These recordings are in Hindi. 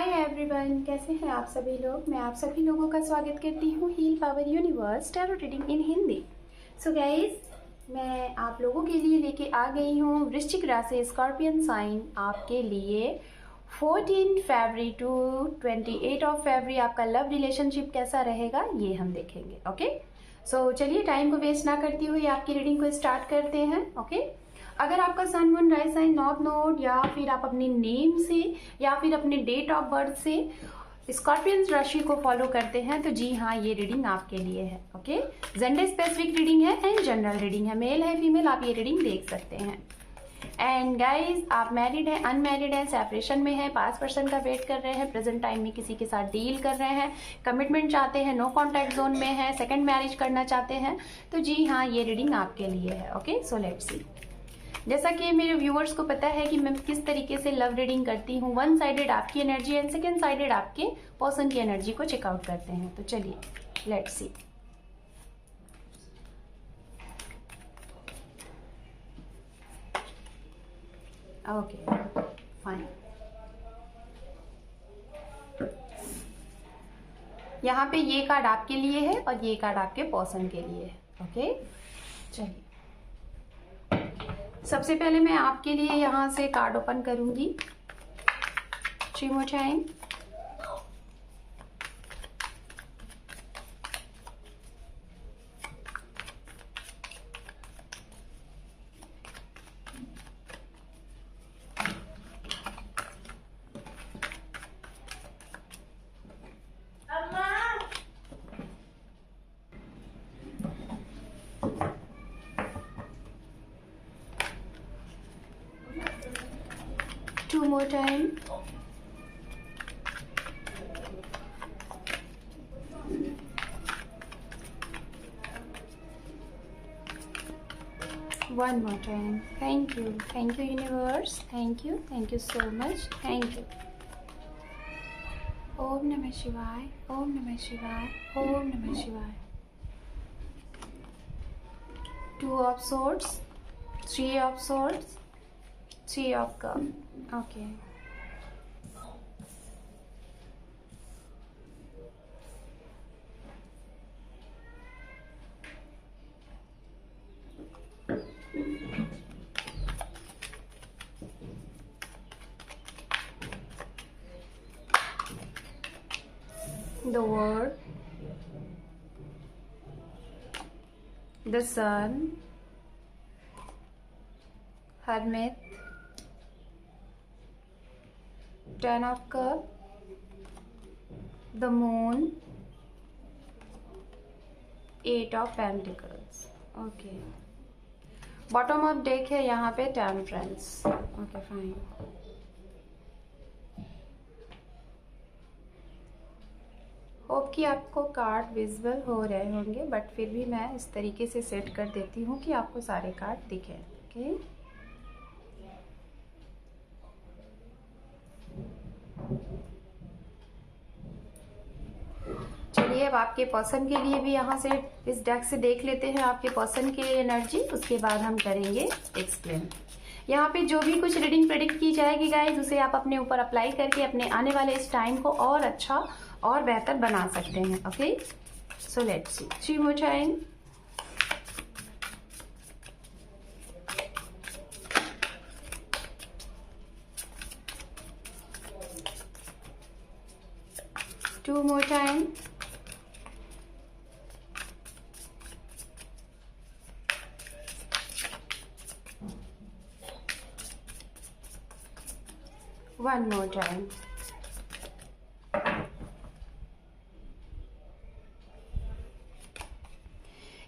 हाय एवरीवन, कैसे हैं आप सभी लोग। मैं आप सभी लोगों का स्वागत करती हूँ heal power universe tarot reading in Hindi. So guys, मैं आप लोगों के लिए लेके आ गई हूँ वृश्चिक राशि स्कॉर्पियन साइन आपके लिए 14 फरवरी टू 28 ऑफ फरवरी आपका लव रिलेशनशिप कैसा रहेगा ये हम देखेंगे। ओके, सो चलिए टाइम को वेस्ट ना करती हुई आपकी रीडिंग को स्टार्ट करते हैं। ओके, अगर आपका sun moon rise sign north node या फिर आप अपने नेम से या फिर अपने डेट ऑफ बर्थ से स्कॉर्पियंस राशि को फॉलो करते हैं तो जी हाँ, ये रीडिंग आपके लिए है। ओके, जेंडर स्पेसिफिक रीडिंग है एंड जनरल रीडिंग है, मेल है फीमेल, आप ये रीडिंग देख सकते हैं। एंड गाइज, आप मैरिड हैं, अनमैरिड हैं, सेपरेशन में है, पास पर्सन का वेट कर रहे हैं, प्रेजेंट टाइम में किसी के साथ डील कर रहे हैं, कमिटमेंट चाहते हैं, नो कॉन्टैक्ट जोन में है, सेकंड मैरिज करना चाहते हैं तो जी हाँ, ये रीडिंग आपके लिए है। Okay, so let's see. जैसा कि मेरे व्यूअर्स को पता है कि मैं किस तरीके से लव रीडिंग करती हूँ, वन साइडेड आपकी एनर्जी एंड सेकेंड साइडेड आपके पर्सन की एनर्जी को चेकआउट करते हैं। तो चलिए लेट्स सी। ओके फाइन, यहाँ पे ये कार्ड आपके लिए है और ये कार्ड आपके पर्सन के लिए है। ओके, चलिए सबसे पहले मैं आपके लिए यहाँ से कार्ड ओपन करूंगी। 3 more time। Two more time। One more time। Thank you universe, thank you so much, thank you। ओम नमः शिवाय, ओम नमः शिवाय, ओम नमः शिवाय। 2 of swords, 3 of swords, 3 of cups। Okay, the world, the sun, hermit, 10 of cups, the moon, 8 of pentacles। Okay, bottom of deck है यहाँ पे टेम्परेंस। ओके फाइन, होप कि आपको कार्ड विजिबल हो रहे होंगे, बट फिर भी मैं इस तरीके से सेट कर देती हूँ कि आपको सारे कार्ड दिखें। ओके, चलिए अब आपके पर्सन के लिए भी यहाँ से इस डेक से देख लेते हैं आपके पर्सन की एनर्जी, उसके बाद हम करेंगे एक्सप्लेन। यहाँ पे जो भी कुछ रीडिंग प्रेडिक्ट की जाएगी गाइज, उसे आप अपने ऊपर अप्लाई करके अपने आने वाले इस टाइम को और अच्छा और बेहतर बना सकते हैं। Okay, so let's see. 3 more time। Two more time। One more time।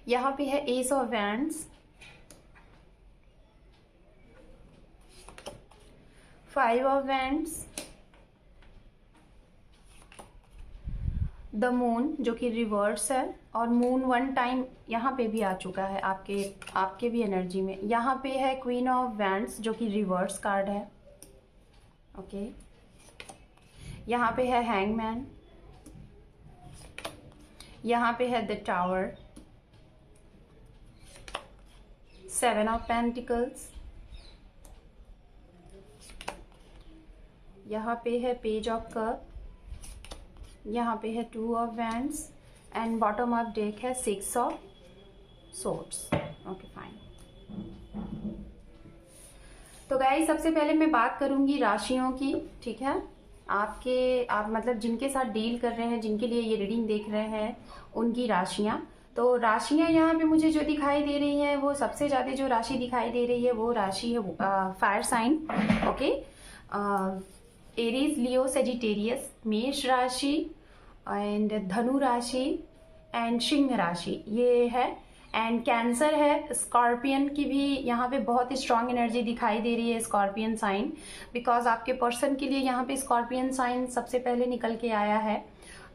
यहाँ पे है S of wands, 5 of wands, the moon जो कि रिवर्स है, और मून 1 टाइम यहाँ पे भी आ चुका है आपके भी एनर्जी में। यहाँ पे है क्वीन ऑफ वैंड्स जो कि रिवर्स कार्ड है। ओके, यहाँ पे है हैंगमैन, यहाँ पे है द टावर, 7 of Pentacles, यहाँ पे है पेज ऑफ कप, यहाँ पे है 2 of wands and bottom of deck है 6 ऑफ सोर्ड्स। Okay fine. तो गाइस सबसे पहले मैं बात करूंगी राशियों की, ठीक है। आप मतलब जिनके साथ डील कर रहे हैं, जिनके लिए ये रीडिंग देख रहे हैं, उनकी राशियां। तो राशियां यहाँ पे मुझे जो दिखाई दे रही है, वो सबसे ज्यादा जो राशि दिखाई दे रही है वो राशि है fire sign. Okay, Aries, Leo, Sagittarius, मेष राशि एंड धनु राशि एंड सिंह राशि ये है। एंड कैंसर है, स्कॉर्पियन की भी यहाँ पे बहुत ही स्ट्रांग एनर्जी दिखाई दे रही है, स्कॉर्पियन साइन, बिकॉज आपके पर्सन के लिए यहाँ पे स्कॉर्पियन साइन सबसे पहले निकल के आया है।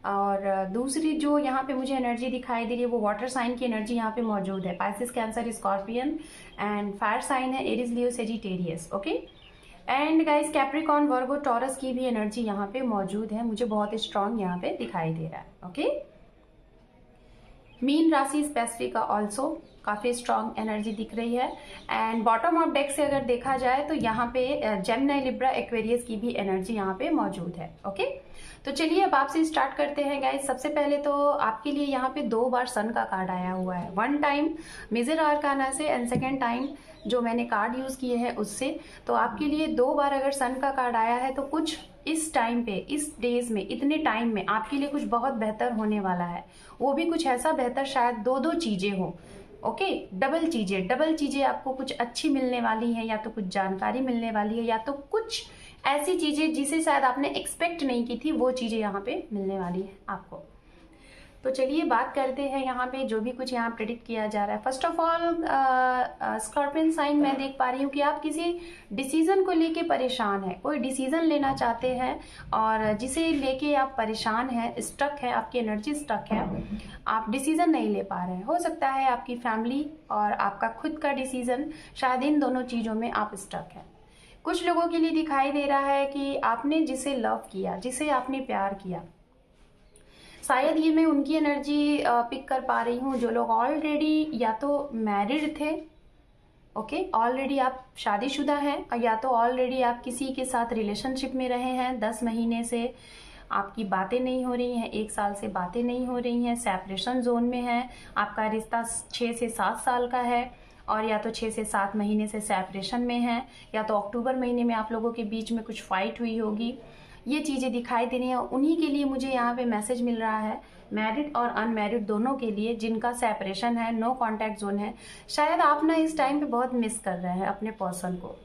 और दूसरी जो यहाँ पे मुझे एनर्जी दिखाई दे रही है वो वाटर साइन की एनर्जी यहाँ पे मौजूद है। Pisces, cancer, scorpion and fire sign है Aries, Leo, Sagittarius. Okay, and guys Capricorn, Virgo, Taurus की भी एनर्जी यहाँ पे मौजूद है, मुझे बहुत स्ट्रांग यहाँ पे दिखाई दे रहा है। ओके, मीन राशि स्पेसिफिक ऑल्सो काफ़ी स्ट्रांग एनर्जी दिख रही है। एंड बॉटम ऑफ डेक से अगर देखा जाए तो यहाँ पे जेमिनी, लिब्रा, एक्वेरियस की भी एनर्जी यहाँ पे मौजूद है। ओके, तो चलिए अब आपसे स्टार्ट करते हैं गाइस। सबसे पहले तो आपके लिए यहाँ पे 2 बार सन का कार्ड आया हुआ है, 1 टाइम मेजर आर्काना से एंड 2nd टाइम जो मैंने कार्ड यूज किए हैं उससे। तो आपके लिए 2 बार अगर सन का कार्ड आया है तो कुछ इस टाइम पे, इस डेज में, इतने टाइम में आपके लिए कुछ बहुत बेहतर होने वाला है। वो भी कुछ ऐसा बेहतर, शायद 2 चीजें हो। ओके, डबल चीजें आपको कुछ अच्छी मिलने वाली है, या तो कुछ जानकारी मिलने वाली है, या तो कुछ ऐसी चीजें जिसे शायद आपने एक्सपेक्ट नहीं की थी, वो चीजें यहाँ पे मिलने वाली है आपको। तो चलिए बात करते हैं यहाँ पे जो भी कुछ यहाँ प्रेडिक्ट किया जा रहा है। First of all Scorpion sign, मैं देख पा रही हूँ कि आप किसी डिसीजन को लेके परेशान है, कोई डिसीजन लेना चाहते हैं और जिसे लेके आप परेशान हैं, स्टक है, आपकी एनर्जी स्टक है, आप डिसीजन नहीं ले पा रहे हैं। हो सकता है आपकी फैमिली और आपका खुद का डिसीजन, शायद इन दोनों चीज़ों में आप स्टक हैं। कुछ लोगों के लिए दिखाई दे रहा है कि आपने जिसे लव किया, जिसे आपने प्यार किया, शायद ये मैं उनकी एनर्जी पिक कर पा रही हूँ जो लोग ऑलरेडी या तो मैरिड थे, ओके, ऑलरेडी आप शादीशुदा हैं, या तो ऑलरेडी आप किसी के साथ रिलेशनशिप में रहे हैं, 10 महीने से आपकी बातें नहीं हो रही हैं, 1 साल से बातें नहीं हो रही हैं, सेपरेशन जोन में है, आपका रिश्ता 6 से 7 साल का है, और या तो 6 से 7 महीने से सेपरेशन में है, या तो अक्टूबर महीने में आप लोगों के बीच में कुछ फाइट हुई होगी। ये चीज़ें दिखाई दे रही हैं। उन्हीं के लिए मुझे यहाँ पे मैसेज मिल रहा है, मैरिड और अनमैरिड दोनों के लिए, जिनका सेपरेशन है, नो कॉन्टैक्ट जोन है। शायद आप ना इस टाइम पे बहुत मिस कर रहे हैं, अपने पर्सन को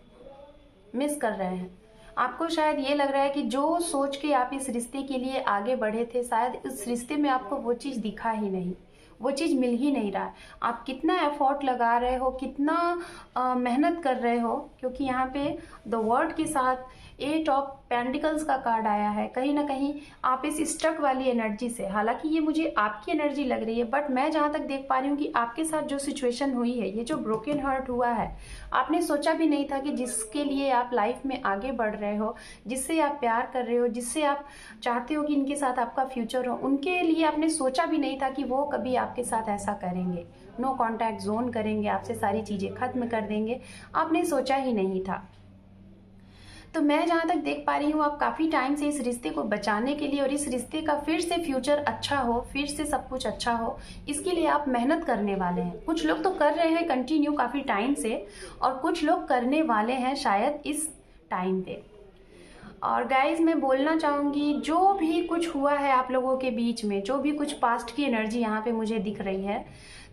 मिस कर रहे हैं। आपको शायद ये लग रहा है कि जो सोच के आप इस रिश्ते के लिए आगे बढ़े थे, शायद इस रिश्ते में आपको वो चीज़ दिखा ही नहीं, वो चीज़ मिल ही नहीं रहा है। आप कितना एफर्ट लगा रहे हो, कितना मेहनत कर रहे हो, क्योंकि यहाँ पे द वर्ड के साथ 8 ऑफ पेंटिकल्स का कार्ड आया है। कहीं ना कहीं आप इस स्टक वाली एनर्जी से, हालांकि ये मुझे आपकी एनर्जी लग रही है, बट मैं जहाँ तक देख पा रही हूँ कि आपके साथ जो सिचुएशन हुई है, ये जो ब्रोकन हार्ट हुआ है, आपने सोचा भी नहीं था कि जिसके लिए आप लाइफ में आगे बढ़ रहे हो, जिससे आप प्यार कर रहे हो, जिससे आप चाहते हो कि इनके साथ आपका फ्यूचर हो, उनके लिए आपने सोचा भी नहीं था कि वो कभी आपके साथ ऐसा करेंगे, नो कॉन्टैक्ट जोन करेंगे, आपसे सारी चीज़ें खत्म कर देंगे। आपने सोचा ही नहीं था। तो मैं जहाँ तक देख पा रही हूँ, आप काफ़ी टाइम से इस रिश्ते को बचाने के लिए और इस रिश्ते का फिर से फ्यूचर अच्छा हो, फिर से सब कुछ अच्छा हो, इसके लिए आप मेहनत करने वाले हैं। कुछ लोग तो कर रहे हैं कंटिन्यू काफ़ी टाइम से, और कुछ लोग करने वाले हैं शायद इस टाइम पे। और गाइज मैं बोलना चाहूँगी, जो भी कुछ हुआ है आप लोगों के बीच में, जो भी कुछ पास्ट की एनर्जी यहाँ पे मुझे दिख रही है,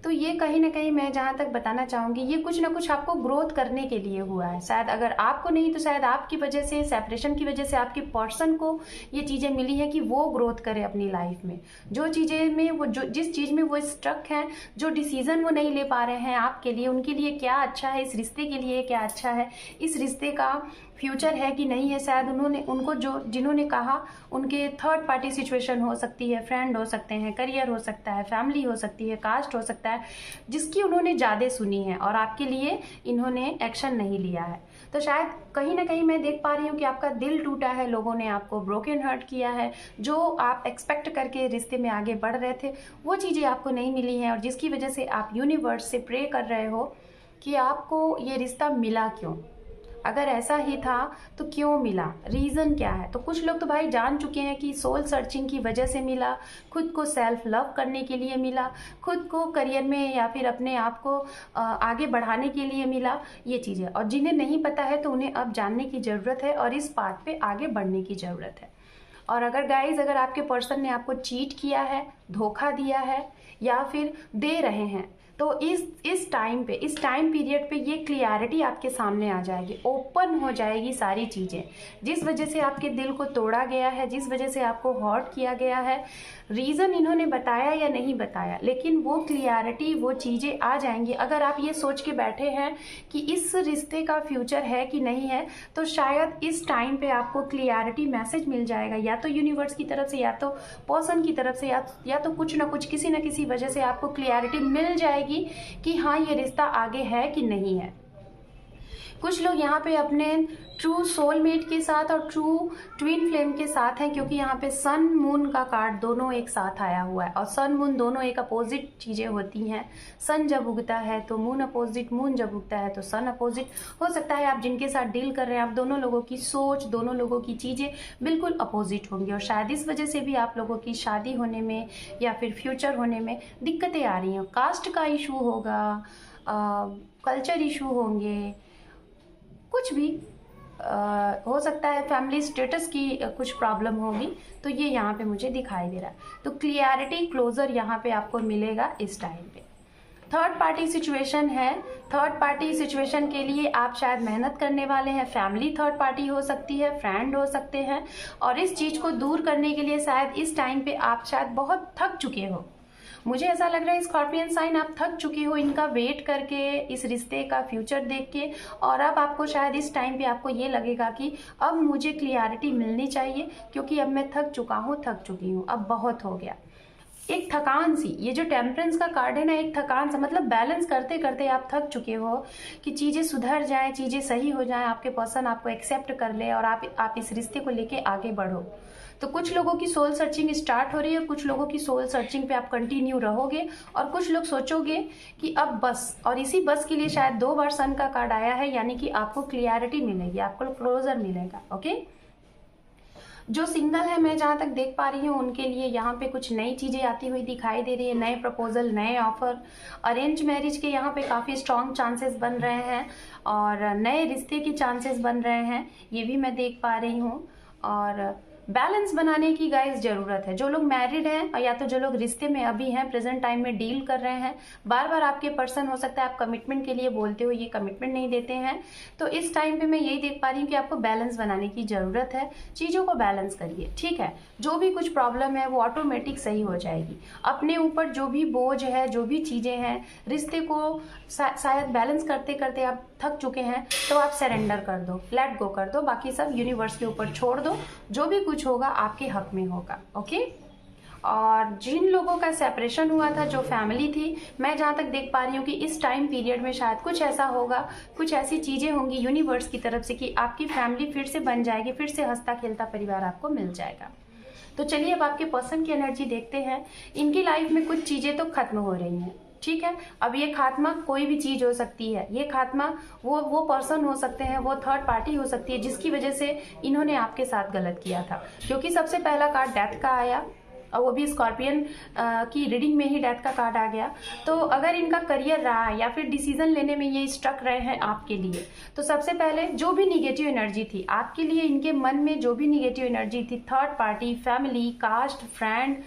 तो ये कहीं ना कहीं मैं जहाँ तक बताना चाहूँगी, ये कुछ ना कुछ आपको ग्रोथ करने के लिए हुआ है। शायद अगर आपको नहीं तो शायद आपकी वजह से, सेपरेशन की वजह से आपके पर्सन को ये चीज़ें मिली है कि वो ग्रोथ करे अपनी लाइफ में। जो चीज़ें में वो, जो जिस चीज़ में वो स्ट्रक हैं, जो डिसीजन वो नहीं ले पा रहे हैं आपके लिए, उनके लिए क्या अच्छा है, इस रिश्ते के लिए क्या अच्छा है, इस रिश्ते का फ्यूचर है कि नहीं है, शायद उनको जिन्होंने कहा, उनके थर्ड पार्टी सिचुएशन हो सकती है, फ्रेंड हो सकते हैं, करियर हो सकता है, फैमिली हो सकती है, कास्ट हो सकता है, जिसकी उन्होंने ज़्यादा सुनी है और आपके लिए इन्होंने एक्शन नहीं लिया है। तो शायद कहीं ना कहीं मैं देख पा रही हूँ कि आपका दिल टूटा है, लोगों ने आपको ब्रोकन हार्ट किया है। जो आप एक्सपेक्ट करके रिश्ते में आगे बढ़ रहे थे, वो चीज़ें आपको नहीं मिली हैं, और जिसकी वजह से आप यूनिवर्स से प्रे कर रहे हो कि आपको ये रिश्ता मिला क्यों। अगर ऐसा ही था तो क्यों मिला, रीज़न क्या है। तो कुछ लोग तो भाई जान चुके हैं कि सोल सर्चिंग की वजह से मिला, खुद को सेल्फ लव करने के लिए मिला, खुद को करियर में या फिर अपने आप को आगे बढ़ाने के लिए मिला, ये चीज़ें। और जिन्हें नहीं पता है तो उन्हें अब जानने की ज़रूरत है और इस पाथ पे आगे बढ़ने की ज़रूरत है। और अगर गाइज अगर आपके पर्सन ने आपको चीट किया है, धोखा दिया है या फिर दे रहे हैं, तो इस टाइम पे, इस टाइम पीरियड पे ये क्लियरिटी आपके सामने आ जाएगी, ओपन हो जाएगी सारी चीज़ें। जिस वजह से आपके दिल को तोड़ा गया है, जिस वजह से आपको हर्ट किया गया है, रीज़न इन्होंने बताया या नहीं बताया, लेकिन वो क्लियरिटी, वो चीज़ें आ जाएंगी। अगर आप ये सोच के बैठे हैं कि इस रिश्ते का फ्यूचर है कि नहीं है, तो शायद इस टाइम पे आपको क्लियरिटी मैसेज मिल जाएगा, या तो यूनिवर्स की तरफ से, या तो पर्सन की तरफ से, या तो कुछ ना कुछ, किसी न किसी वजह से आपको क्लियरिटी मिल जाएगी कि हाँ ये रिश्ता आगे है कि नहीं है। कुछ लोग यहाँ पे अपने ट्रू सोलमेट के साथ और ट्रू ट्विन फ्लेम के साथ हैं, क्योंकि यहाँ पे सन मून का कार्ड दोनों एक साथ आया हुआ है, और सन मून दोनों एक अपोजिट चीज़ें होती हैं। सन जब उगता है तो मून अपोजिट, मून जब उगता है तो सन अपोजिट। हो सकता है आप जिनके साथ डील कर रहे हैं, आप दोनों लोगों की सोच, दोनों लोगों की चीज़ें बिल्कुल अपोजिट होंगी, और शायद इस वजह से भी आप लोगों की शादी होने में या फिर फ्यूचर होने में दिक्कतें आ रही हैं। कास्ट का इशू होगा, कल्चर इशू होंगे, कुछ भी हो सकता है, फैमिली स्टेटस की कुछ प्रॉब्लम होगी, तो ये यहाँ पे मुझे दिखाई दे रहा है। तो क्लियरिटी, क्लोजर यहाँ पे आपको मिलेगा इस टाइम पे। थर्ड पार्टी सिचुएशन है। थर्ड पार्टी सिचुएशन के लिए आप शायद मेहनत करने वाले हैं। फैमिली थर्ड पार्टी हो सकती है, फ्रेंड हो सकते हैं, और इस चीज़ को दूर करने के लिए शायद इस टाइम पे आप शायद बहुत थक चुके हो। मुझे ऐसा लग रहा है स्कॉर्पियन साइन, आप थक चुके हो इनका वेट करके, इस रिश्ते का फ्यूचर देख के, और अब आपको शायद इस टाइम पे आपको ये लगेगा कि अब मुझे क्लियरिटी मिलनी चाहिए, क्योंकि अब मैं थक चुका हूँ, थक चुकी हूँ, अब बहुत हो गया। एक थकान सी, ये जो टेम्परेंस का कार्ड है ना, एक थकान सा, मतलब बैलेंस करते करते आप थक चुके हो कि चीज़ें सुधर जाएं, चीज़ें सही हो जाएं, आपके पर्सन आपको एक्सेप्ट कर ले और आप इस रिश्ते को लेके आगे बढ़ो। तो कुछ लोगों की सोल सर्चिंग स्टार्ट हो रही है, कुछ लोगों की सोल सर्चिंग पे आप कंटिन्यू रहोगे, और कुछ लोग सोचोगे कि अब बस, और इसी बस के लिए शायद 2 बार सन का कार्ड आया है, यानी कि आपको क्लियरिटी मिलेगी, आपको क्लोजर मिलेगा। ओके, जो सिंगल है, मैं जहाँ तक देख पा रही हूँ उनके लिए यहाँ पे कुछ नई चीज़ें आती हुई दिखाई दे रही है, नए प्रपोजल, नए ऑफर, अरेंज मैरिज के यहाँ पे काफ़ी स्ट्रॉन्ग चांसेस बन रहे हैं, और नए रिश्ते के चांसेस बन रहे हैं, ये भी मैं देख पा रही हूँ। और बैलेंस बनाने की गाइस ज़रूरत है। जो लोग मैरिड हैं या तो जो लोग रिश्ते में अभी हैं, प्रेजेंट टाइम में डील कर रहे हैं, बार बार आपके पर्सन, हो सकता है आप कमिटमेंट के लिए बोलते हो, ये कमिटमेंट नहीं देते हैं, तो इस टाइम पे मैं यही देख पा रही हूँ कि आपको बैलेंस बनाने की ज़रूरत है। चीज़ों को बैलेंस करिए, ठीक है। जो भी कुछ प्रॉब्लम है वो ऑटोमेटिक सही हो जाएगी। अपने ऊपर जो भी बोझ है, जो भी चीज़ें हैं, रिश्ते को शायद बैलेंस करते करते आप थक चुके हैं, तो आप सरेंडर कर दो, लेट गो कर दो, बाकी सब यूनिवर्स के ऊपर छोड़ दो, जो भी कुछ होगा आपके हक में होगा। ओके, और जिन लोगों का सेपरेशन हुआ था, जो फैमिली थी, मैं जहाँ तक देख पा रही हूँ कि इस टाइम पीरियड में शायद कुछ ऐसा होगा, कुछ ऐसी चीज़ें होंगी यूनिवर्स की तरफ से कि आपकी फैमिली फिर से बन जाएगी, फिर से हंसता खेलता परिवार आपको मिल जाएगा। तो चलिए अब आपके पर्सन की एनर्जी देखते हैं। इनकी लाइफ में कुछ चीज़ें तो खत्म हो रही हैं, ठीक है। अब ये खात्मा कोई भी चीज़ हो सकती है, ये खात्मा वो पर्सन हो सकते हैं, वो थर्ड पार्टी हो सकती है जिसकी वजह से इन्होंने आपके साथ गलत किया था, क्योंकि सबसे पहला कार्ड डेथ का आया, और वो भी स्कॉर्पियन की रीडिंग में ही डेथ का कार्ड आ गया। तो अगर इनका करियर रहा है या फिर डिसीजन लेने में ये स्टक रहे हैं आपके लिए, तो सबसे पहले जो भी निगेटिव एनर्जी थी आपके लिए, इनके मन में जो भी निगेटिव एनर्जी थी, third party, family, caste, friend,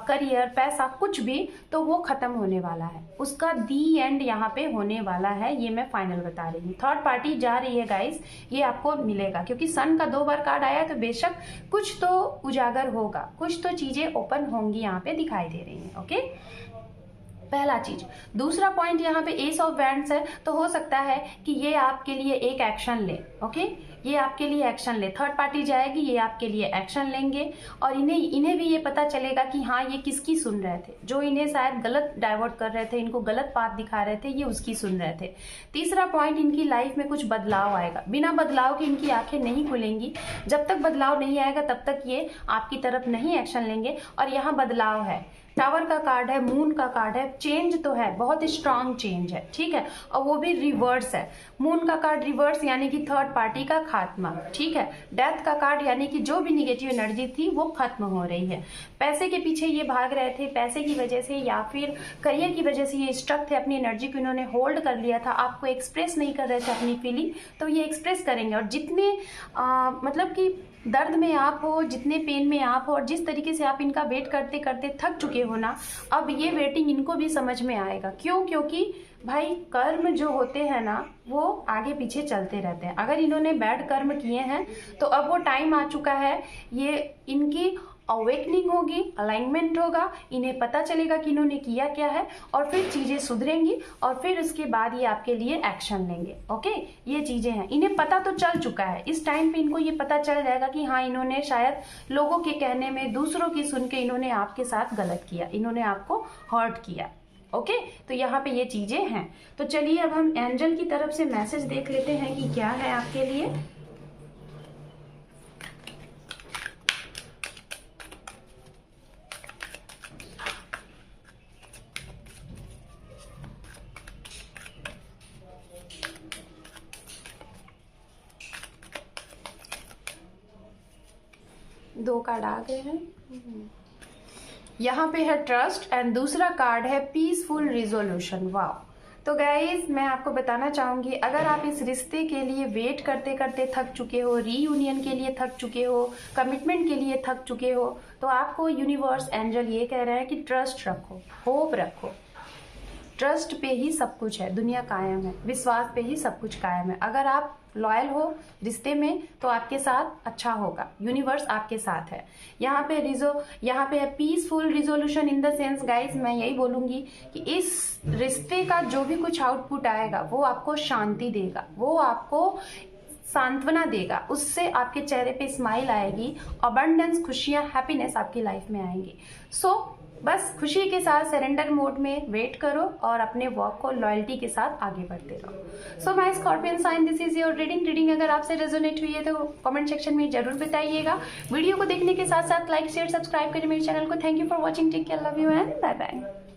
career, पैसा, कुछ भी, तो वो खत्म होने वाला है, उसका दी एंड यहाँ पे होने वाला है, ये मैं फाइनल बता रही हूँ। थर्ड पार्टी जा रही है गाइस, ये आपको मिलेगा, क्योंकि सन का 2 बार कार्ड आया, तो बेशक कुछ तो उजागर होगा, कुछ तो चीजें ओपन होंगी, यहाँ पे दिखाई दे रही हैं। ओके, पहला चीज। दूसरा पॉइंट यहाँ पे एस ऑफ वैंड्स है, तो हो सकता है कि ये आपके लिए एक एक्शन ले। ओके, ये आपके लिए एक्शन ले, थर्ड पार्टी जाएगी, ये आपके लिए एक्शन लेंगे, और इन्हें भी ये पता चलेगा कि हाँ ये किसकी सुन रहे थे, जो इन्हें शायद गलत डाइवर्ट कर रहे थे, इनको गलत पाथ दिखा रहे थे, ये उसकी सुन रहे थे। तीसरा पॉइंट, इनकी लाइफ में कुछ बदलाव आएगा, बिना बदलाव के इनकी आंखें नहीं खुलेंगी, जब तक बदलाव नहीं आएगा तब तक ये आपकी तरफ नहीं एक्शन लेंगे। और यहाँ बदलाव है, टावर का कार्ड है, मून का कार्ड है, चेंज तो है, बहुत स्ट्रांग चेंज है, ठीक है, और वो भी रिवर्स है। मून का कार्ड रिवर्स यानी कि थर्ड पार्टी का खात्मा, ठीक है। डेथ का कार्ड यानी कि जो भी निगेटिव एनर्जी थी वो खत्म हो रही है। पैसे के पीछे ये भाग रहे थे, पैसे की वजह से या फिर करियर की वजह से ये स्ट्रक थे, अपनी एनर्जी को इन्होंने होल्ड कर लिया था, आपको एक्सप्रेस नहीं कर रहे थे अपनी फीलिंग, तो ये एक्सप्रेस करेंगे। और जितने मतलब कि दर्द में आप हो, जितने पेन में आप हो, और जिस तरीके से आप इनका वेट करते करते थक चुके हो ना, अब ये वेटिंग इनको भी समझ में आएगा। क्यों? क्योंकि भाई कर्म जो होते हैं ना वो आगे पीछे चलते रहते हैं। अगर इन्होंने बैड कर्म किए हैं तो अब वो टाइम आ चुका है, ये इनकी अवेकनिंग होगी, अलाइनमेंट होगा, इन्हें पता चलेगा कि इन्होंने किया क्या है, और फिर चीजें सुधरेंगी, और फिर उसके बाद ये आपके लिए एक्शन लेंगे। ओके, ये चीजें हैं, इन्हें पता तो चल चुका है। इस टाइम पे इनको ये पता चल जाएगा कि हाँ, इन्होंने शायद लोगों के कहने में, दूसरों की सुन के इन्होंने आपके साथ गलत किया, इन्होंने आपको हर्ट किया। ओके, तो यहाँ पे ये चीजें हैं। तो चलिए अब हम एंजल की तरफ से मैसेज देख लेते हैं कि क्या है आपके लिए। दो कार्ड आ गए हैं। यहाँ पे है ट्रस्ट एंड दूसरा कार्ड है पीसफुल रिजोल्यूशन। वाह! तो गाइज मैं आपको बताना चाहूंगी, अगर आप इस रिश्ते के लिए वेट करते करते थक चुके हो, रीयूनियन के लिए थक चुके हो, कमिटमेंट के लिए थक चुके हो, तो आपको यूनिवर्स एंजल ये कह रहे हैं कि ट्रस्ट रखो, होप रखो। ट्रस्ट पे ही सब कुछ है, दुनिया कायम है, विश्वास पे ही सब कुछ कायम है। अगर आप लॉयल हो रिश्ते में तो आपके साथ अच्छा होगा, यूनिवर्स आपके साथ है। यहाँ पे है peaceful resolution. In the sense guys मैं यही बोलूंगी कि इस रिश्ते का जो भी कुछ आउटपुट आएगा वो आपको शांति देगा, वो आपको सांत्वना देगा, उससे आपके चेहरे पे स्माइल आएगी, अबंडेंस, खुशियां, हैप्पीनेस आपकी लाइफ में आएंगी। सो बस खुशी के साथ सरेंडर मोड में वेट करो और अपने वर्क को लॉयल्टी के साथ आगे बढ़ते रहो। So my Scorpion sign, this is your reading अगर आपसे रेजोनेट हुई है तो कमेंट सेक्शन में जरूर बताइएगा। वीडियो को देखने के साथ साथ लाइक, शेयर, सब्सक्राइब करें मेरे चैनल को। Thank you for watching, take care, love you and bye bye.